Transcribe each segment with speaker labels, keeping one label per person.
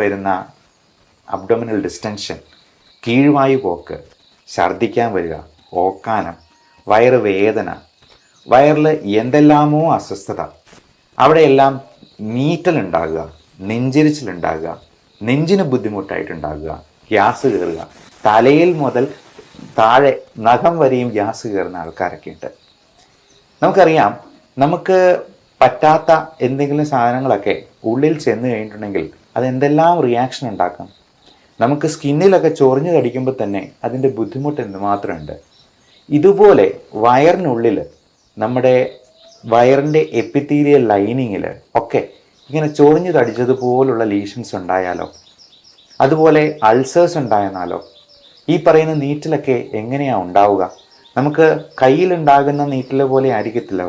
Speaker 1: വരുന്ന അബ്ഡോമിനൽ ഡിസ്റ്റൻഷൻ, കീഴ്വായു പോക്ക്, ഛർദ്ദിക്കാൻ വരിക, ഓക്കാനം, വയറ് വേദന, വയറിൽ എന്തെല്ലാമോ അസ്വസ്ഥത, അവിടെയെല്ലാം നീറ്റലുണ്ടാകുക, നെഞ്ചിരിച്ചിലുണ്ടാകുക, നെഞ്ചിന് ബുദ്ധിമുട്ടായിട്ടുണ്ടാകുക, ഗ്യാസ് കയറുക, തലയിൽ മുതൽ താഴെ നഖം വരെയും ഗ്യാസ് കയറുന്ന ആൾക്കാരൊക്കെ ഉണ്ട്. നമുക്കറിയാം, നമുക്ക് പറ്റാത്ത എന്തെങ്കിലും സാധനങ്ങളൊക്കെ ഉള്ളിൽ ചെന്ന് കഴിഞ്ഞിട്ടുണ്ടെങ്കിൽ അതെന്തെല്ലാം റിയാക്ഷൻ ഉണ്ടാക്കും. നമുക്ക് സ്കിന്നിലൊക്കെ ചൊറിഞ്ഞു കടിക്കുമ്പോൾ തന്നെ അതിൻ്റെ ബുദ്ധിമുട്ട് എന്തുമാത്രമുണ്ട്. ഇതുപോലെ വയറിനുള്ളിൽ, നമ്മുടെ വയറിൻ്റെ എപ്പിത്തീലിയൽ ലൈനിങ്ങിൽ ഒക്കെ ഇങ്ങനെ ചൊറിഞ്ഞു തടിച്ചതുപോലുള്ള ലീഷൻസ് ഉണ്ടായാലോ, അതുപോലെ അൾസേഴ്സ് ഉണ്ടായെന്നാലോ, ഈ പറയുന്ന നീറ്റിലൊക്കെ എങ്ങനെയാണ് ഉണ്ടാവുക? നമുക്ക് കയ്യിലുണ്ടാകുന്ന നീറ്റിലെ പോലെ ആയിരിക്കത്തില്ല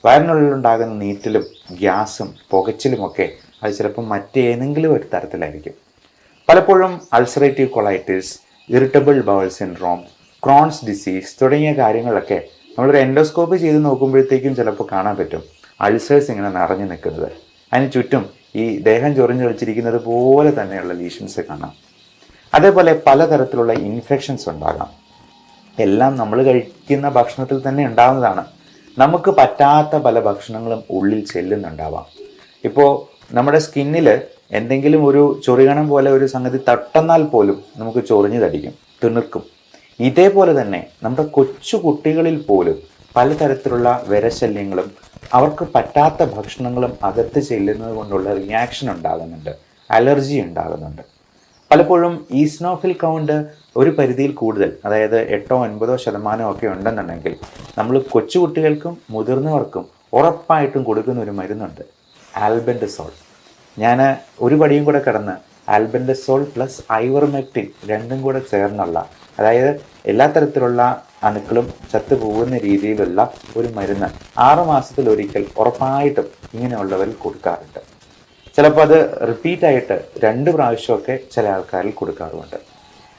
Speaker 1: വയറിനുള്ളിലുണ്ടാകുന്ന നീറ്റിലും ഗ്യാസും പുകച്ചിലുമൊക്കെ അത് ചിലപ്പോൾ മറ്റേതെങ്കിലും ഒരു തരത്തിലായിരിക്കും. പലപ്പോഴും ulcerative colitis, irritable bowl syndrome, Crohn's disease തുടങ്ങിയ കാര്യങ്ങളൊക്കെ നമ്മളൊരു എൻഡോസ്കോപ്പി ചെയ്ത് നോക്കുമ്പോഴത്തേക്കും ചിലപ്പോൾ കാണാൻ പറ്റും അൾസേഴ്സ് ഇങ്ങനെ നിറഞ്ഞു നിൽക്കുന്നത്. അതിന് ചുറ്റും ഈ ദേഹം ചൊറിഞ്ഞു കളിച്ചിരിക്കുന്നത് പോലെ തന്നെയുള്ള ലീഷൻസ് കാണാം. അതേപോലെ പലതരത്തിലുള്ള ഇൻഫെക്ഷൻസ് ഉണ്ടാകാം. എല്ലാം നമ്മൾ കഴിക്കുന്ന ഭക്ഷണത്തിൽ തന്നെ ഉണ്ടാകുന്നതാണ്. നമുക്ക് പറ്റാത്ത പല ഭക്ഷണങ്ങളും ഉള്ളിൽ ചെല്ലുന്നുണ്ടാവാം. ഇപ്പോൾ നമ്മുടെ സ്കിന്നിൽ എന്തെങ്കിലും ഒരു ചൊറിയണം പോലെ ഒരു സംഗതി തട്ടുന്നാൽ പോലും നമുക്ക് ചൊറിഞ്ഞു തടിക്കും, തിണുർക്കും. ഇതേപോലെ തന്നെ നമ്മുടെ കൊച്ചു കുട്ടികളിൽ പോലും പലതരത്തിലുള്ള വിരശല്യങ്ങളും അവർക്ക് പറ്റാത്ത ഭക്ഷണങ്ങളും അകത്ത് ചെല്ലുന്നത് കൊണ്ടുള്ള റിയാക്ഷൻ ഉണ്ടാകുന്നുണ്ട്, അലർജി ഉണ്ടാകുന്നുണ്ട്. പലപ്പോഴും ഈസ്നോഫിൽ കൗണ്ട് ഒരു പരിധിയിൽ കൂടുതൽ, അതായത് 8-9% ഒക്കെ ഉണ്ടെന്നുണ്ടെങ്കിൽ നമ്മൾ കൊച്ചുകുട്ടികൾക്കും മുതിർന്നവർക്കും ഉറപ്പായിട്ടും കൊടുക്കുന്ന ഒരു മരുന്നുണ്ട്, ആൽബൻഡസോൾ. ഞാൻ ഒരു പടിയും കൂടെ കടന്ന് ആൽബൻഡസോൾ പ്ലസ് ഐവർമെക്റ്റിൻ രണ്ടും കൂടെ ചേർന്നുള്ള, അതായത് എല്ലാ തരത്തിലുള്ള അണുക്കളും ചത്തുപോകുന്ന രീതിയിലുള്ള ഒരു മരുന്ന് 6 മാസത്തിലൊരിക്കൽ ഉറപ്പായിട്ടും ഇങ്ങനെയുള്ളവരിൽ കൊടുക്കാറുണ്ട്. ചിലപ്പോൾ അത് റിപ്പീറ്റായിട്ട് 2 പ്രാവശ്യമൊക്കെ ചില ആൾക്കാരിൽ കൊടുക്കാറുമുണ്ട്.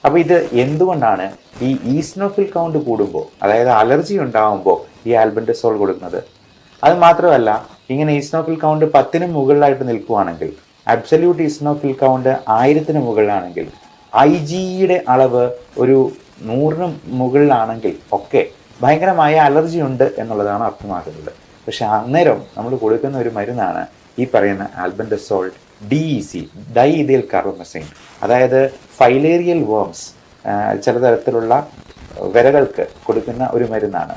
Speaker 1: അപ്പോൾ ഇത് എന്തുകൊണ്ടാണ് ഈ ഈസ്നോഫിൽ കൗണ്ട് കൂടുമ്പോൾ, അതായത് അലർജി ഉണ്ടാകുമ്പോൾ ഈ ആൽബൻഡസോൾ കൊടുക്കുന്നത്? അത് മാത്രമല്ല, ഇങ്ങനെ ഈസ്നോഫിൽ കൗണ്ട് 10-ന് മുകളിലായിട്ട് നിൽക്കുകയാണെങ്കിൽ, അബ്സല്യൂട്ട് ഈസ്നോഫിൽ കൗണ്ട് 1000-ന് മുകളിലാണെങ്കിൽ, IgEയുടെ അളവ് ഒരു 100-ന് മുകളിലാണെങ്കിൽ ഒക്കെ ഭയങ്കരമായ അലർജി ഉണ്ട് എന്നുള്ളതാണ് അർത്ഥമാക്കുന്നത്. പക്ഷെ അന്നേരം നമ്മൾ കൊടുക്കുന്ന ഒരു മരുന്നാണ് ഈ പറയുന്ന ആൽബൻഡസോൾ DEC, ഡൈഇഥൈൽ കാർബമസൈൻ. അതായത് ഫൈലേറിയൽ വേംസ്, ചില തരത്തിലുള്ള വിരകൾക്ക് കൊടുക്കുന്ന ഒരു മരുന്നാണ്.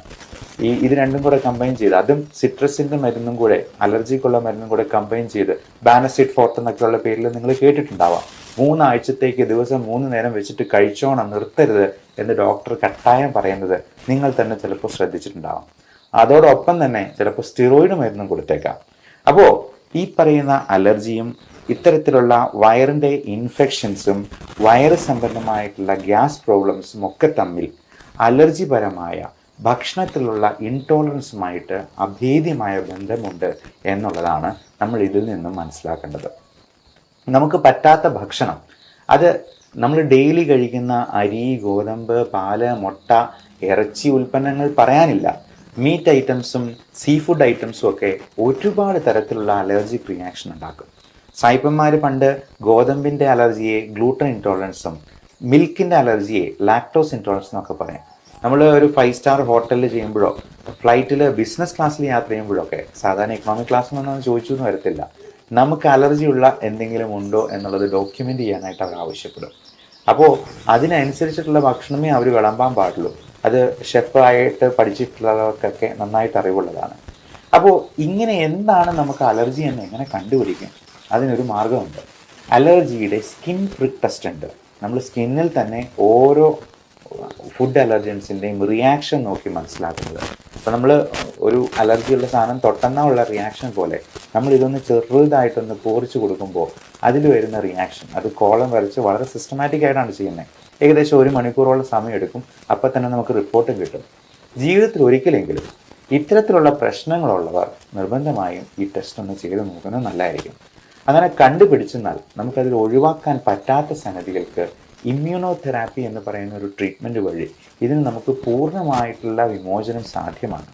Speaker 1: ഇത് രണ്ടും കൂടെ കമ്പൈൻ ചെയ്ത്, അതും സിട്രസിൻ്റെ മരുന്നും കൂടെ, അലർജിക്കുള്ള മരുന്നും കൂടെ കമ്പൈൻ ചെയ്ത്, ബാനസിഡ് ഫോർട്ട് എന്നൊക്കെയുള്ള പേരിൽ നിങ്ങൾ കേട്ടിട്ടുണ്ടാവാം. 3 ആഴ്ചത്തേക്ക് ദിവസം 3 നേരം വെച്ചിട്ട് കഴിച്ചോണം, നിർത്തരുത് എന്ന് ഡോക്ടർ കട്ടായം പറയുന്നത് നിങ്ങൾ തന്നെ ചിലപ്പോൾ ശ്രദ്ധിച്ചിട്ടുണ്ടാവാം. അതോടൊപ്പം തന്നെ ചിലപ്പോൾ സ്റ്റിറോയിഡ് മരുന്നും കൊടുത്തേക്കാം. അപ്പോൾ ഈ പറയുന്ന അലർജിയും ഇത്തരത്തിലുള്ള വയറിൻ്റെ ഇൻഫെക്ഷൻസും വയറ് സംബന്ധമായിട്ടുള്ള ഗ്യാസ് പ്രോബ്ലംസും ഒക്കെ തമ്മിൽ അലർജിപരമായ ഭക്ഷണത്തിലുള്ള ഇൻടോളറൻസുമായിട്ട് അഭേദ്യമായ ബന്ധമുണ്ട് എന്നുള്ളതാണ് നമ്മൾ ഇതിൽ നിന്നും മനസ്സിലാക്കേണ്ടത്. നമുക്ക് പറ്റാത്ത ഭക്ഷണം, അത് നമ്മൾ ഡെയിലി കഴിക്കുന്ന അരി, ഗോതമ്പ്, പാല്, മുട്ട, ഇറച്ചി ഉൽപ്പന്നങ്ങൾ പറയാനില്ല. മീറ്റ് ഐറ്റംസും സീ ഫുഡ് ഐറ്റംസും ഒക്കെ ഒരുപാട് തരത്തിലുള്ള അലർജിക് റിയാക്ഷൻ ഉണ്ടാക്കും. സായിപ്പന്മാർ പണ്ട് ഗോതമ്പിൻ്റെ അലർജിയെ ഗ്ലൂട്ടൻ ഇൻടോളറൻസും മിൽക്കിൻ്റെ അലർജിയെ ലാക്ടോസ് ഇൻടോളറൻസും ഒക്കെ പറയാം. നമ്മൾ ഒരു 5 സ്റ്റാർ ഹോട്ടലിൽ ചെയ്യുമ്പോഴോ ഫ്ലൈറ്റിൽ ബിസിനസ് ക്ലാസ്സിൽ യാത്ര ചെയ്യുമ്പോഴൊക്കെ, സാധാരണ എക്കണോമിക് ക്ലാസ്സിലൊന്നും ചോദിച്ചു എന്ന് വരത്തില്ല, നമുക്ക് അലർജിയുള്ള എന്തെങ്കിലും ഉണ്ടോ എന്നുള്ളത് ഡോക്യുമെൻ്റ് ചെയ്യാനായിട്ട് അവർ ആവശ്യപ്പെടും. അപ്പോൾ അതിനനുസരിച്ചിട്ടുള്ള ഭക്ഷണമേ അവർ വിളമ്പാൻ പാടുള്ളൂ. അത് ഷെഫായിട്ട് പഠിച്ചിട്ടുള്ളവർക്കൊക്കെ നന്നായിട്ട് അറിവുള്ളതാണ്. അപ്പോൾ ഇങ്ങനെ എന്താണ് നമുക്ക് അലർജി എന്ന് എങ്ങനെ കണ്ടുപിടിക്കും? അതിനൊരു മാർഗമുണ്ട്. അലർജിയുടെ സ്കിൻ പ്രിക് ടെസ്റ്റ് ഉണ്ട്. നമ്മൾ സ്കിന്നിൽ തന്നെ ഓരോ ഫുഡ് അലർജൻസിൻ്റെയും റിയാക്ഷൻ നോക്കി മനസ്സിലാക്കുന്നത്. അപ്പോൾ നമ്മൾ ഒരു അലർജിയുള്ള സാധനം തൊട്ടെന്നുള്ള റിയാക്ഷൻ പോലെ നമ്മൾ ഇതൊന്ന് ചെറുതായിട്ടൊന്ന് പോറിച്ച് കൊടുക്കുമ്പോൾ അതിൽ വരുന്ന റിയാക്ഷൻ, അത് കോളം വരച്ച് വളരെ സിസ്റ്റമാറ്റിക് ആയിട്ടാണ് ചെയ്യുന്നത്. ഏകദേശം 1 മണിക്കൂറോളം സമയം എടുക്കും. അപ്പോൾ തന്നെ നമുക്ക് റിപ്പോർട്ടും കിട്ടും. ജീവിതത്തിൽ ഒരിക്കലെങ്കിലും ഇത്തരത്തിലുള്ള പ്രശ്നങ്ങളുള്ളവർ നിർബന്ധമായും ഈ ടെസ്റ്റ് ഒന്ന് ചെയ്ത് നോക്കുന്നത് നല്ലതായിരിക്കും. അങ്ങനെ കണ്ടുപിടിച്ചെന്നാൽ നമുക്കതിൽ ഒഴിവാക്കാൻ പറ്റാത്ത സംഗതികൾക്ക് ഇമ്മ്യൂണോതെറാപ്പി എന്ന് പറയുന്ന ഒരു ട്രീറ്റ്മെൻറ്റ് വഴി ഇതിന് നമുക്ക് പൂർണ്ണമായിട്ടുള്ള വിമോചനം സാധ്യമാണ്.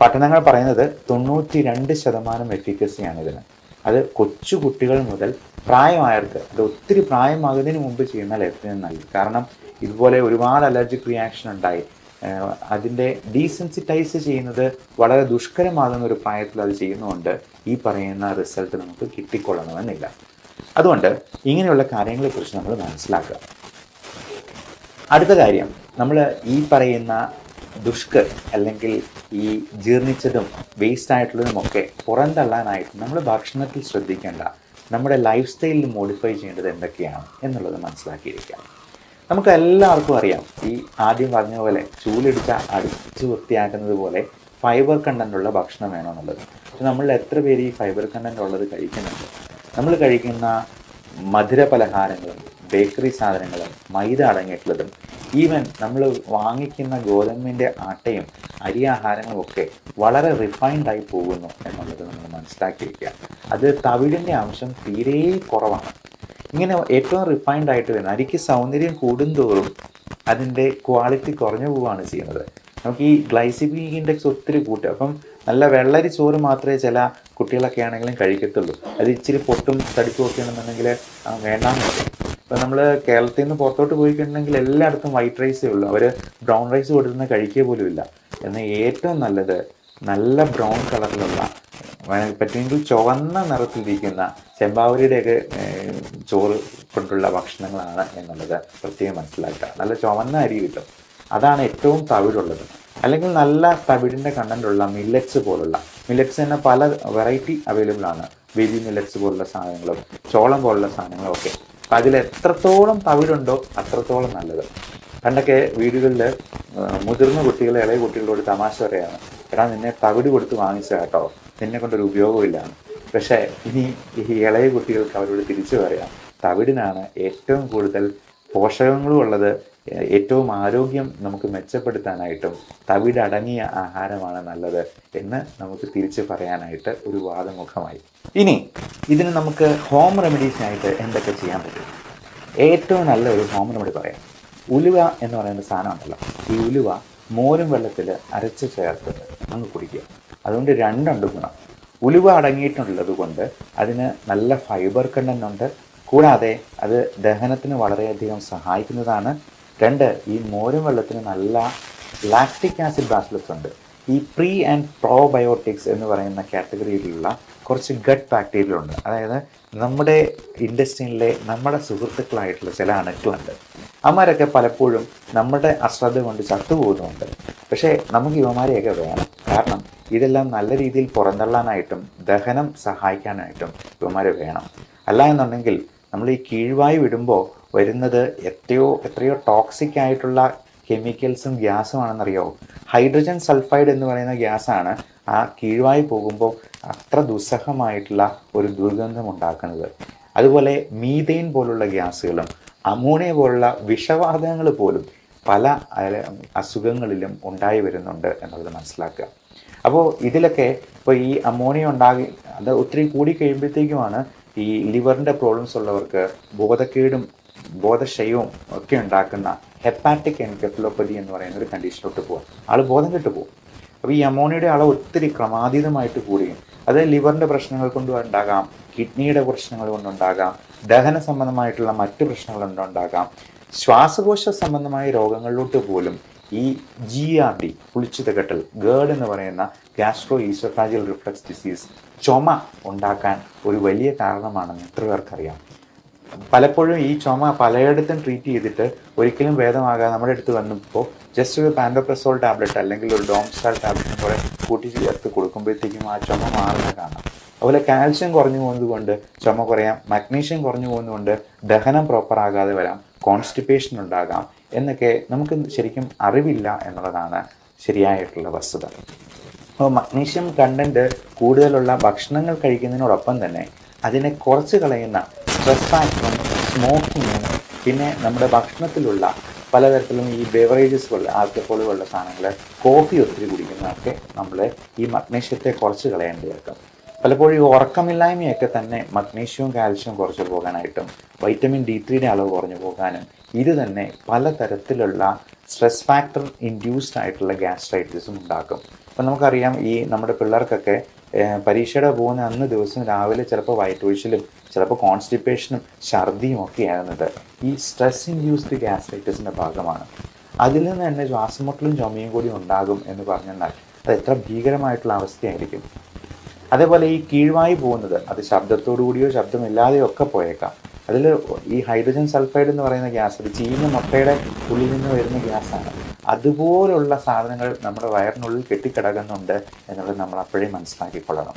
Speaker 1: പഠനങ്ങൾ പറയുന്നത് 92% എഫിക്കസിയാണ് ഇതിന്. അത് കൊച്ചു കുട്ടികൾ മുതൽ പ്രായമായവർക്ക്, അത് ഒത്തിരി പ്രായമാകുന്നതിന് മുമ്പ് ചെയ്യുന്നാൽ ഏറ്റവും നല്ലത്. കാരണം ഇതുപോലെ ഒരുപാട് അലർജിക് റിയാക്ഷൻ ഉണ്ടായി അതിൻ്റെ ഡീസെൻസിറ്റൈസ് ചെയ്യുന്നത് വളരെ ദുഷ്കരമാകുന്ന ഒരു പ്രായത്തിൽ അത് ചെയ്യുന്നതുകൊണ്ട് ഈ പറയുന്ന റിസൾട്ട് നമുക്ക് കിട്ടിക്കൊള്ളണമെന്നില്ല. അതുകൊണ്ട് ഇങ്ങനെയുള്ള കാര്യങ്ങളെക്കുറിച്ച് നമ്മൾ മനസ്സിലാക്കുക. അടുത്ത കാര്യം, നമ്മൾ ഈ പറയുന്ന ദുഷ്കർ അല്ലെങ്കിൽ ഈ ജീർണിച്ചതും വേസ്റ്റ് ആയിട്ടുള്ളതുമൊക്കെ പുറന്തള്ളാനായിട്ട് നമ്മൾ ഭക്ഷണത്തിൽ ശ്രദ്ധിക്കേണ്ട, നമ്മുടെ ലൈഫ് സ്റ്റൈലിൽ മോഡിഫൈ ചെയ്യേണ്ടത് എന്തൊക്കെയാണ് എന്നുള്ളത് മനസ്സിലാക്കിയിരിക്കാം. നമുക്ക് എല്ലാവർക്കും അറിയാം, ഈ ആദ്യം പറഞ്ഞ പോലെ ചൂലിടിച്ച അടിച്ചു വൃത്തിയാക്കുന്നത് പോലെ ഫൈബർ കണ്ടൻ്റുള്ള ഭക്ഷണം വേണമെന്നുള്ളത്. പക്ഷെ നമ്മൾ എത്ര പേര് ഈ ഫൈബർ കണ്ടൻ്റ് ഉള്ളത് കഴിക്കുന്നുണ്ട്? നമ്മൾ കഴിക്കുന്ന മധുര പലഹാരങ്ങളും ബേക്കറി സാധനങ്ങളും മൈദ അടങ്ങിയിട്ടുള്ളതും ഈവൻ നമ്മൾ വാങ്ങിക്കുന്ന ഗോതമ്പിൻ്റെ ആട്ടയും അരി ആഹാരങ്ങളും ഒക്കെ വളരെ റിഫൈൻഡായി പോകുന്നു എന്നുള്ളത് നമ്മൾ മനസ്സിലാക്കിയിരിക്കുക. അത് തവിടിൻ്റെ അംശം തീരെ കുറവാണ്. ഇങ്ങനെ ഏറ്റവും റിഫൈൻഡ് ആയിട്ട് വരുന്നത് അരിക്ക് സൗന്ദര്യം കൂടുന്തോറും അതിൻ്റെ ക്വാളിറ്റി കുറഞ്ഞു പോവുകയാണ് ചെയ്യുന്നത്. നമുക്ക് ഈ ഗ്ലൈസിമിക് ഇൻഡെക്സ് ഒത്തിരി കൂട്ടുക. അപ്പം നല്ല വെള്ളരി ചോറ് മാത്രമേ ചില കുട്ടികളൊക്കെ ആണെങ്കിലും കഴിക്കത്തുള്ളൂ. അത് ഇച്ചിരി പൊട്ടും തടിപ്പും ഒക്കെ ആണെന്നുണ്ടെങ്കിൽ വേണ്ടാന്ന് പറയും. ഇപ്പം നമ്മൾ കേരളത്തിൽ നിന്ന് പുറത്തോട്ട് പോയിട്ടുണ്ടെങ്കിൽ എല്ലായിടത്തും വൈറ്റ് റൈസേ ഉള്ളൂ. അവർ ബ്രൗൺ റൈസ് കൊടുക്കുന്ന കഴിക്കുക പോലും ഇല്ല. എന്നാൽ ഏറ്റവും നല്ലത് നല്ല ബ്രൗൺ കളറിലുള്ള, പറ്റുമെങ്കിൽ ചുവന്ന നിറത്തിലിരിക്കുന്ന ചെമ്പാവരിയുടെയൊക്കെ ചോറ് കൊണ്ടുള്ള ഭക്ഷണങ്ങളാണ് എന്നുള്ളത് പ്രത്യേകം മനസ്സിലാക്കുക. നല്ല ചുവന്ന അരി കിട്ടും, അതാണ് ഏറ്റവും തവിടുള്ളത്. അല്ലെങ്കിൽ നല്ല തവിടിൻ്റെ കണ്ടൻ്റുള്ള മില്ലറ്റ്സ് പോലുള്ള, മില്ലറ്റ്സ് തന്നെ പല വെറൈറ്റി അവൈലബിൾ ആണ്. ബേബി മില്ലറ്റ്സ് പോലുള്ള സാധനങ്ങളും ചോളം പോലുള്ള സാധനങ്ങളും ഒക്കെ. അപ്പം അതിൽ എത്രത്തോളം തവിടുണ്ടോ അത്രത്തോളം നല്ലത്. പണ്ടൊക്കെ വീടുകളിൽ മുതിർന്ന കുട്ടികൾ ഇളയ കുട്ടികളോട് തമാശ പറയാണ്, എടാ നിന്നെ തവിട് കൊടുത്ത് വാങ്ങിച്ച കേട്ടോ, നിന്നെ കൊണ്ടൊരു ഉപയോഗമില്ലാണ്. പക്ഷേ ഇനി ഈ ഇളയ കുട്ടികൾക്ക് അവരോട് തിരിച്ചു പറയാം, തവിടിനാണ് ഏറ്റവും കൂടുതൽ പോഷകങ്ങളും ഉള്ളത്. ഏറ്റവും ആരോഗ്യം നമുക്ക് മെച്ചപ്പെടുത്താനായിട്ടും തവിട് അടങ്ങിയ ആഹാരമാണ് നല്ലത് എന്ന് നമുക്ക് തിരിച്ചു പറയാനായിട്ട് ഒരു വാദമുഖമായി. ഇനി ഇതിന് നമുക്ക് ഹോം റെമഡീസിനായിട്ട് എന്തൊക്കെ ചെയ്യാൻ പറ്റും? ഏറ്റവും നല്ല ഒരു ഹോം റെമഡി പറയാം. ഉലുവ എന്ന് പറയുന്ന സാധനം ഉണ്ടല്ലോ, ഈ ഉലുവ മോരും വെള്ളത്തിൽ അരച്ച് ചേർത്ത് അങ്ങ് കുടിക്കുക. അതുകൊണ്ട് രണ്ടുണ്ട് ഗുണം. ഉലുവ അടങ്ങിയിട്ടുള്ളത് കൊണ്ട് അതിന് നല്ല ഫൈബർ കണ്ടൻ്റ് ഉണ്ട്, കൂടാതെ അത് ദഹനത്തിന് വളരെയധികം സഹായിക്കുന്നതാണ്. രണ്ട്, ഈ മോരും വെള്ളത്തിന് നല്ല ലാക്റ്റിക് ആസിഡ് ബാസിലസ് ഉണ്ട്. ഈ പ്രീ ആൻഡ് പ്രോബയോട്ടിക്സ് എന്ന് പറയുന്ന കാറ്റഗറിയിലുള്ള കുറച്ച് ഗട്ട് ബാക്ടീരിയ ഉണ്ട്. അതായത് നമ്മുടെ ഇൻഡസ്ട്രിയിലെ നമ്മുടെ സുഹൃത്തുക്കളായിട്ടുള്ള ചില അണുക്കളുണ്ട്. അവന്മാരൊക്കെ പലപ്പോഴും നമ്മുടെ അശ്രദ്ധ കൊണ്ട് ചത്തുപോകുന്നുണ്ട്. പക്ഷേ നമുക്ക് ഇവന്മാരെയൊക്കെ വേണം. കാരണം ഇതെല്ലാം നല്ല രീതിയിൽ പുറന്തള്ളാനായിട്ടും ദഹനം സഹായിക്കാനായിട്ടും ഇവന്മാരെ വേണം. അല്ല എന്നുണ്ടെങ്കിൽ നമ്മൾ ഈ കീഴ്വായു വിടുമ്പോൾ വരുന്നത് എത്രയോ ടോക്സിക് ആയിട്ടുള്ള കെമിക്കൽസും ഗ്യാസും ആണെന്നറിയാമോ? ഹൈഡ്രജൻ സൾഫൈഡ് എന്ന് പറയുന്ന ഗ്യാസാണ് ആ കീഴ്വായു പോകുമ്പോൾ അത്ര ദുസ്സഹമായിട്ടുള്ള ഒരു ദുർഗന്ധം ഉണ്ടാക്കുന്നത്. അതുപോലെ മീഥെയിൻ പോലുള്ള ഗ്യാസുകളും അമോണിയ പോലുള്ള വിഷവാതകങ്ങൾ പോലും പല അസുഖങ്ങളിലും ഉണ്ടായി വരുന്നുണ്ട് എന്നുള്ളത് മനസ്സിലാക്കുക. അപ്പോൾ ഇതിലൊക്കെ ഇപ്പോൾ ഈ അമോണിയ അത് ഒത്തിരി കൂടി കഴിയുമ്പോഴത്തേക്കുമാണ് ഈ ലിവറിൻ്റെ പ്രോബ്ലംസ് ഉള്ളവർക്ക് ബോധക്കേടും ബോധക്ഷയവും ഒക്കെ ഉണ്ടാക്കുന്ന ഹെപ്പാറ്റിക് എൻകെഫലോപ്പതി എന്ന് പറയുന്ന ഒരു കണ്ടീഷനിലോട്ട് പോകും. ആൾ ബോധം കെട്ടു പോകും. അപ്പോൾ ഈ അമോണിയയുടെ അളവ് ഒത്തിരി ക്രമാതീതമായിട്ട് കൂടുകയും അത് ലിവറിൻ്റെ പ്രശ്നങ്ങൾ കൊണ്ട് ഉണ്ടാകാം, കിഡ്നിയുടെ പ്രശ്നങ്ങൾ കൊണ്ടുണ്ടാകാം, ദഹന സംബന്ധമായിട്ടുള്ള മറ്റ് പ്രശ്നങ്ങൾ കൊണ്ടുണ്ടാകാം, ശ്വാസകോശ സംബന്ധമായ രോഗങ്ങളിലോട്ട് പോലും ഈ GERD പുളിച്ചു തികട്ടൽ, ഗേർഡ് എന്ന് പറയുന്ന ഗ്യാസ്ട്രോ ഈസോഫാജിയൽ റിഫ്ലക്സ് ഡിസീസ്, ചുമ ഉണ്ടാക്കാൻ ഒരു വലിയ കാരണമാണെന്ന് എത്ര പേർക്കറിയാം. പലപ്പോഴും ഈ ചുമ പലയിടത്തും ട്രീറ്റ് ചെയ്തിട്ട് ഒരിക്കലും ഭേദമാകാതെ നമ്മുടെ അടുത്ത് വന്നപ്പോൾ ജസ്റ്റ് ഒരു പാൻഡോപ്രസോൾ ടാബ്ലറ്റ് അല്ലെങ്കിൽ ഒരു ഡോംസ്റ്റാൾ ടാബ്ലറ്റും കൂടെ കൂട്ടി ചേർത്ത് കൊടുക്കുമ്പോഴത്തേക്കും ആ ചുമ മാറുന്ന കാണാം. അതുപോലെ കാൽഷ്യം കുറഞ്ഞു പോകുന്നത് കൊണ്ട് ചുമ കുറയാം, മഗ്നീഷ്യം കുറഞ്ഞു പോകുന്നതുകൊണ്ട് ദഹനം പ്രോപ്പർ ആകാതെ വരാം, കോൺസ്റ്റിപ്പേഷൻ ഉണ്ടാകാം എന്നൊക്കെ നമുക്ക് ശരിക്കും അറിവില്ല എന്നുള്ളതാണ് ശരിയായിട്ടുള്ള വസ്തുത. അപ്പോൾ മഗ്നീഷ്യം കണ്ടൻറ്റ് കൂടുതലുള്ള ഭക്ഷണങ്ങൾ കഴിക്കുന്നതിനോടൊപ്പം തന്നെ അതിനെ കുറച്ച് കളയുന്ന സ്ട്രെസ് ഫാക്ടറും സ്മോക്കിങ്ങും പിന്നെ നമ്മുടെ ഭക്ഷണത്തിലുള്ള പലതരത്തിലും ഈ ബെവറേജസ് പോലുള്ള ആൽക്കഹോൾ പോലുള്ള സാധനങ്ങൾ, കോഫി ഒത്തിരി കുടിക്കുന്നതൊക്കെ നമ്മൾ ഈ മഗ്നീഷ്യത്തെ കുറച്ച് കളയേണ്ടിയിരിക്കും. പലപ്പോഴും ഈ ഉറക്കമില്ലായ്മയൊക്കെ തന്നെ മഗ്നീഷ്യവും കാൽഷ്യവും കുറച്ച് പോകാനായിട്ടും വൈറ്റമിൻ D3യുടെ അളവ് കുറഞ്ഞു പോകാനും ഇത് തന്നെ പലതരത്തിലുള്ള സ്ട്രെസ് ഫാക്ടർ ഇൻഡ്യൂസ്ഡ് ആയിട്ടുള്ള ഗ്യാസ്ട്രൈറ്റിസും ഉണ്ടാക്കും. അപ്പം നമുക്കറിയാം ഈ നമ്മുടെ പിള്ളേർക്കൊക്കെ പരീക്ഷയുടെ പോകുന്ന അന്ന് ദിവസം രാവിലെ ചിലപ്പോൾ വയറ്റൊഴിച്ചിലും ചിലപ്പോൾ കോൺസ്റ്റിപ്പേഷനും ഛർദിയും ഒക്കെ ആകുന്നത് ഈ സ്ട്രെസ് ഇൻഡ്യൂസ്ഡ് ഗ്യാസ്ട്രൈറ്റിസിൻ്റെ ഭാഗമാണ്. അതിൽ നിന്ന് തന്നെ ശ്വാസമുട്ടലും ചുമയും കൂടി ഉണ്ടാകും എന്ന് പറഞ്ഞാൽ അത് എത്ര ഭീകരമായിട്ടുള്ള അവസ്ഥയായിരിക്കും. അതേപോലെ ഈ കീഴ്വായി പോകുന്നത് അത് ശബ്ദത്തോടു കൂടിയോ ശബ്ദമില്ലാതെയോ ഒക്കെ പോയേക്കാം. അതിൽ ഈ ഹൈഡ്രജൻ സൾഫൈഡ് എന്ന് പറയുന്ന ഗ്യാസ് ഒരു ചീഞ്ഞ മുട്ടയുടെ ഉള്ളിൽ നിന്ന് വരുന്ന ഗ്യാസാണ്. അതുപോലുള്ള സാധനങ്ങൾ നമ്മുടെ വയറിനുള്ളിൽ കെട്ടിക്കിടക്കുന്നുണ്ട് എന്നുള്ളത് നമ്മൾ അപ്പോഴേ മനസ്സിലാക്കിക്കൊള്ളണം.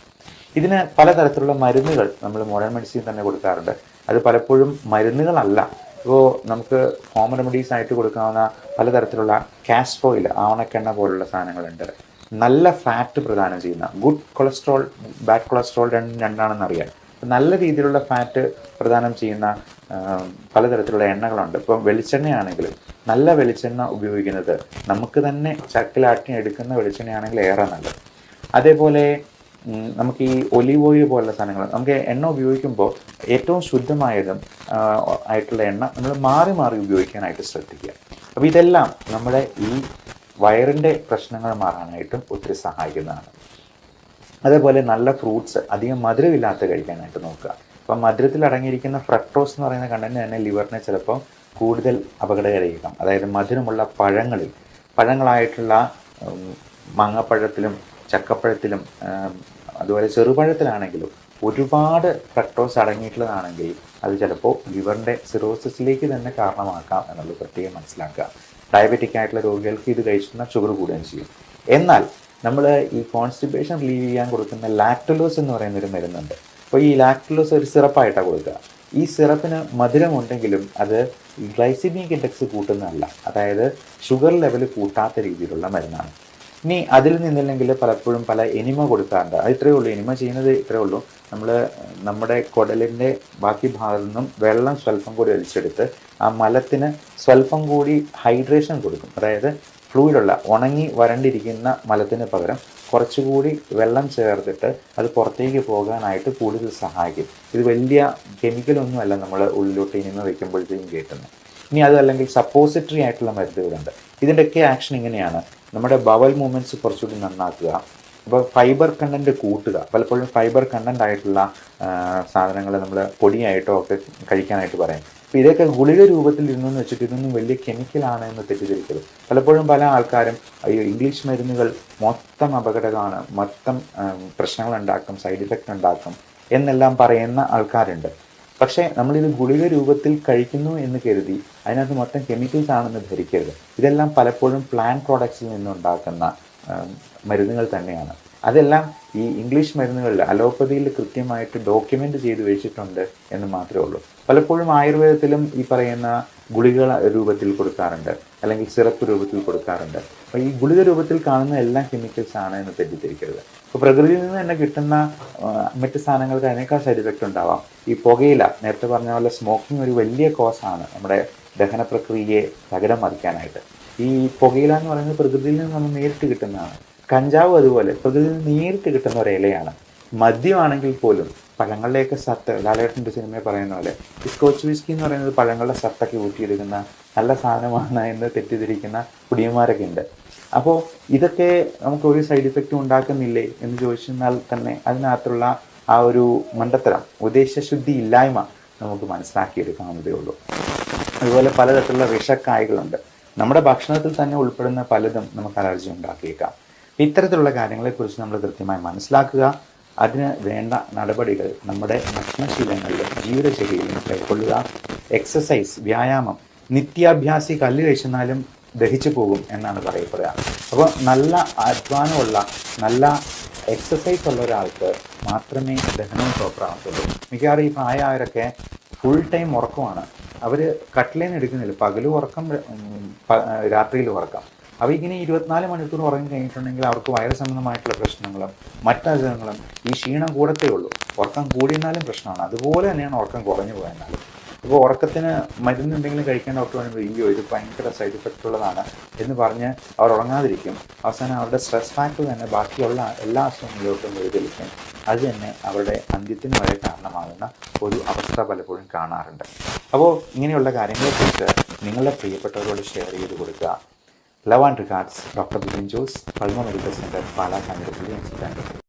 Speaker 1: ഇതിന് പലതരത്തിലുള്ള മരുന്നുകൾ നമ്മൾ മോഡേൺ മെഡിസിൻ തന്നെ കൊടുക്കാറുണ്ട്. അത് പലപ്പോഴും മരുന്നുകളല്ല. ഇപ്പോൾ നമുക്ക് ഹോം റെമഡീസ് ആയിട്ട് കൊടുക്കാവുന്ന പലതരത്തിലുള്ള കാസ്റ്റർ ഓയിൽ, ആവണക്കെണ്ണ പോലുള്ള സാധനങ്ങളുണ്ട്. നല്ല ഫാറ്റ് പ്രദാനം ചെയ്യുന്ന ഗുഡ് കൊളസ്ട്രോൾ, ബാഡ് കൊളസ്ട്രോൾ രണ്ടാണെന്ന് അറിയാം. നല്ല രീതിയിലുള്ള ഫാറ്റ് പ്രദാനം ചെയ്യുന്ന പലതരത്തിലുള്ള എണ്ണകളുണ്ട്. ഇപ്പം വെളിച്ചെണ്ണയാണെങ്കിലും നല്ല വെളിച്ചെണ്ണ ഉപയോഗിക്കുന്നത് നമുക്ക് തന്നെ ചക്കിലാട്ടി എടുക്കുന്ന വെളിച്ചെണ്ണയാണെങ്കിൽ ഏറെ നല്ലത്. അതേപോലെ നമുക്ക് ഈ ഒലീവ് ഓയിൽ പോലുള്ള സാധനങ്ങൾ നമുക്ക് എണ്ണ ഉപയോഗിക്കുമ്പോൾ ഏറ്റവും ശുദ്ധമായതും ആയിട്ടുള്ള എണ്ണ നമ്മൾ മാറി മാറി ഉപയോഗിക്കാനായിട്ട് ശ്രദ്ധിക്കുക. അപ്പോൾ ഇതെല്ലാം നമ്മുടെ ഈ വയറിൻ്റെ പ്രശ്നങ്ങൾ മാറാനായിട്ടും ഒത്തിരി സഹായിക്കുന്നതാണ്. അതേപോലെ നല്ല ഫ്രൂട്ട്സ് അധികം മധുരമില്ലാത്ത കഴിക്കാനായിട്ട് നോക്കുക. അപ്പം മധുരത്തിൽ അടങ്ങിയിരിക്കുന്ന ഫ്രക്ടോസ് എന്ന് പറയുന്ന കണ്ടന്റ് തന്നെ ലിവറിനെ ചിലപ്പോൾ കൂടുതൽ അപകടകരമായിരിക്കാം. അതായത് മധുരമുള്ള പഴങ്ങളായിട്ടുള്ള മാങ്ങപ്പഴത്തിലും ചക്കപ്പഴത്തിലും അതുപോലെ ചെറുപഴത്തിലാണെങ്കിലും ഒരുപാട് ഫ്രക്ടോസ് അടങ്ങിയിട്ടുള്ളതാണെങ്കിൽ അത് ചിലപ്പോൾ ലിവറിൻ്റെ സിറോസിസിലേക്ക് തന്നെ കാരണമാക്കാം എന്നുള്ളത് പ്രത്യേകം മനസ്സിലാക്കുക. ഡയബറ്റിക് ആയിട്ടുള്ള രോഗികൾക്ക് ഇത് കഴിക്കുന്ന ഷുഗർ കൂടുകയും ചെയ്യും. എന്നാൽ നമ്മൾ ഈ കോൺസ്റ്റിപ്പേഷൻ റിലീവ് ചെയ്യാൻ കൊടുക്കുന്ന ലാക്ടലോസ് എന്ന് പറയുന്നൊരു മരുന്നുണ്ട്. അപ്പോൾ ഈ ലാക്ടലോസ് ഒരു സിറപ്പായിട്ടാണ് കൊടുക്കുക. ഈ സിറപ്പിന് മധുരമുണ്ടെങ്കിലും അത് ഗ്ലൈസിമിക് ഇൻഡെക്സ് കൂട്ടുന്നതല്ല, അതായത് ഷുഗർ ലെവൽ കൂട്ടാത്ത രീതിയിലുള്ള മരുന്നാണ്. ഇനി അതിൽ നിന്നില്ലെങ്കിൽ പലപ്പോഴും പല എനിമ കൊടുക്കാറുണ്ട്. അത് ഇത്രയേ ഉള്ളൂ, എനിമ ചെയ്യുന്നത് ഇത്രയേ ഉള്ളൂ. നമ്മുടെ കുടലിൻ്റെ ബാക്കി ഭാഗത്തു നിന്നും വെള്ളം സ്വല്പം കൂടി വലിച്ചെടുത്ത് ആ മലത്തിന് സ്വല്പം കൂടി ഹൈഡ്രേഷൻ കൊടുക്കും. അതായത് ഫ്ലൂയിഡുള്ള ഉണങ്ങി വരണ്ടിരിക്കുന്ന മലത്തിന് പകരം കുറച്ചുകൂടി വെള്ളം ചേർത്തിട്ട് അത് പുറത്തേക്ക് പോകാനായിട്ട് കൂടുതൽ സഹായിക്കും. ഇത് വലിയ കെമിക്കലൊന്നുമല്ല നമ്മൾ ഉള്ളിലോട്ട് ഇനിമ വയ്ക്കുമ്പോഴത്തേക്കും കയറ്റുന്നത്. ഇനി അതല്ലെങ്കിൽ സപ്പോസിറ്ററി ആയിട്ടുള്ള മരുന്നുകളുണ്ട്. ഇതിൻ്റെയൊക്കെ ആക്ഷൻ ഇങ്ങനെയാണ്: നമ്മുടെ ബവൽ മൂവ്മെൻറ്റ്സ് കുറച്ചുകൂടി നന്നാക്കുക, അപ്പോൾ ഫൈബർ കണ്ടൻറ്റ് കൂട്ടുക. പലപ്പോഴും ഫൈബർ കണ്ടൻ്റ് ആയിട്ടുള്ള സാധനങ്ങൾ നമ്മൾ പൊടിയായിട്ടോ ഒക്കെ കഴിക്കാനായിട്ട് പറയും. അപ്പോൾ ഇതൊക്കെ ഗുളിക രൂപത്തിൽ ഇരുന്നെന്ന് വെച്ചിട്ട് ഇതൊന്നും വലിയ കെമിക്കലാണ് എന്ന് തെറ്റിദ്ധരിക്കരുത്. പലപ്പോഴും പല ആൾക്കാരും ഇംഗ്ലീഷ് മരുന്നുകൾ മൊത്തം അപകടമാണ്, മൊത്തം പ്രശ്നങ്ങളുണ്ടാക്കും, സൈഡ് ഇഫക്റ്റ് ഉണ്ടാക്കും എന്നെല്ലാം പറയുന്ന ആൾക്കാരുണ്ട്. പക്ഷേ നമ്മളിത് ഗുളിക രൂപത്തിൽ കഴിക്കുന്നു എന്ന് കരുതി അതിനകത്ത് മൊത്തം കെമിക്കൽസ് ആണെന്ന് ധരിക്കരുത്. ഇതെല്ലാം പലപ്പോഴും പ്ലാന്റ് പ്രോഡക്ട്സിൽ നിന്നുണ്ടാക്കുന്ന മരുന്നുകൾ തന്നെയാണ്. അതെല്ലാം ഈ ഇംഗ്ലീഷ് മരുന്നുകളിൽ അലോപ്പതിയിൽ കൃത്യമായിട്ട് ഡോക്യുമെൻ്റ് ചെയ്ത് വെച്ചിട്ടുണ്ട് എന്ന് മാത്രമേ ഉള്ളൂ. പലപ്പോഴും ആയുർവേദത്തിലും ഈ പറയുന്ന ഗുളിക രൂപത്തിൽ കൊടുക്കാറുണ്ട്, അല്ലെങ്കിൽ സിറപ്പ് രൂപത്തിൽ കൊടുക്കാറുണ്ട്. അപ്പോൾ ഈ ഗുളിക രൂപത്തിൽ കാണുന്ന എല്ലാ കെമിക്കൽസ് ആണ് എന്ന് തെറ്റിദ്ധരിക്കരുത്. ഇപ്പോൾ പ്രകൃതിയിൽ നിന്ന് തന്നെ കിട്ടുന്ന മറ്റ് സാധനങ്ങൾക്ക് അതിനേക്കാൾ സൈഡ് എഫക്റ്റ് ഉണ്ടാവാം. ഈ പുകയില, നേരത്തെ പറഞ്ഞ പോലെ സ്മോക്കിംഗ് ഒരു വലിയ കോസാണ് നമ്മുടെ ദഹന പ്രക്രിയയെ തകിടം മറിക്കാനായിട്ട്. ഈ പുകയില എന്ന് പറയുന്നത് പ്രകൃതിയിൽ നിന്ന് നമ്മൾ നേരിട്ട് കിട്ടുന്നതാണ്. കഞ്ചാവ് അതുപോലെ പ്രകൃതിയിൽ നിന്ന് നേരിട്ട് കിട്ടുന്ന ഒരു ഇലയാണ്. മദ്യമാണെങ്കിൽ പോലും പഴങ്ങളുടെയൊക്കെ സത്ത്, ലാലേട്ടൻ്റെ സിനിമയിൽ പറയുന്ന പോലെ ഈ സ്കോച്ച് വിസ്കി എന്ന് പറയുന്നത് പഴങ്ങളുടെ സത്തൊക്കെ ഊറ്റിയെടുക്കുന്ന നല്ല സാധനമാണ് എന്ന് തെറ്റിദ്ധരിക്കുന്ന കുടിയന്മാരൊക്കെ ഉണ്ട്. അപ്പോൾ ഇതൊക്കെ നമുക്ക് ഒരു സൈഡ് ഇഫക്റ്റും ഉണ്ടാക്കുന്നില്ലേ എന്ന് ചോദിച്ചാൽ തന്നെ അതിനകത്തുള്ള ആ ഒരു മണ്ടത്തരം, ഉദ്ദേശശുദ്ധി ഇല്ലായ്മ നമുക്ക് മനസ്സിലാക്കിയെടുക്കാവുന്നതേ ഉള്ളൂ. അതുപോലെ പലതരത്തിലുള്ള വിഷക്കായ്കളുണ്ട്. നമ്മുടെ ഭക്ഷണത്തിൽ തന്നെ ഉൾപ്പെടുന്ന പലതും നമുക്ക് അലർജി ഉണ്ടാക്കിയേക്കാം. ഇത്തരത്തിലുള്ള കാര്യങ്ങളെക്കുറിച്ച് നമ്മൾ കൃത്യമായി മനസ്സിലാക്കുക. അതിന് വേണ്ട നടപടികൾ നമ്മുടെ ഭക്ഷണശീലങ്ങളിലും ജീവിതചര്യയിലും കൈക്കൊള്ളുക. എക്സസൈസ്, വ്യായാമം, നിത്യാഭ്യാസി കല്ല് കഴിച്ചെന്നാലും ദഹിച്ചു പോകും എന്നാണ് പറയപ്പെടുക. അപ്പോൾ നല്ല അധ്വാനമുള്ള, നല്ല എക്സസൈസ് ഉള്ള ഒരാൾക്ക് മാത്രമേ ദഹനവും പ്രോപ്പറാകത്തുള്ളൂ. മിക്കവാറും ഈ പ്രായമായവരൊക്കെ ഫുൾ ടൈം ഉറക്കമാണ്. അവർ കട്ടിലേന്ന് എടുക്കുന്നില്ല, പകലും ഉറക്കം, രാത്രിയിലും ഉറക്കം. അപ്പോൾ ഇങ്ങനെ 24 മണിക്കൂർ ഉറങ്ങി കഴിഞ്ഞിട്ടുണ്ടെങ്കിൽ അവർക്ക് വയറ് സംബന്ധമായിട്ടുള്ള പ്രശ്നങ്ങളും മറ്റസുഖങ്ങളും ഈ ക്ഷീണം കൂടത്തേ ഉള്ളൂ. ഉറക്കം കൂടിയെന്നാലും പ്രശ്നമാണ്, അതുപോലെ തന്നെയാണ് ഉറക്കം കുറഞ്ഞു പോയെന്നാലും. അപ്പോൾ ഉറക്കത്തിന് മരുന്ന് എന്തെങ്കിലും കഴിക്കാൻ ഡോക്ടർ പറയുമ്പോൾ അയ്യോ ഇത് ഭയങ്കര സൈഡ് എഫക്റ്റ് ഉള്ളതാണ് എന്ന് പറഞ്ഞ് അവർ ഉറങ്ങാതിരിക്കും. അവസാനം അവരുടെ സ്ട്രെസ് ഫാക്ടർ തന്നെ ബാക്കിയുള്ള എല്ലാ അസുഖങ്ങളിലോട്ടും വഴിതെളിക്കും. അത് തന്നെ അവരുടെ അന്ത്യത്തിന് വരെ കാരണമാകുന്ന ഒരു അവസ്ഥ പലപ്പോഴും കാണാറുണ്ട്. അപ്പോൾ ഇങ്ങനെയുള്ള കാര്യങ്ങളെക്കുറിച്ച് നിങ്ങളുടെ പ്രിയപ്പെട്ടവരോട് ഷെയർ ചെയ്ത് കൊടുക്കുക. Love and regards, doctor Bipin Jose, Pulma medical centre, Pala, Kanjirappally.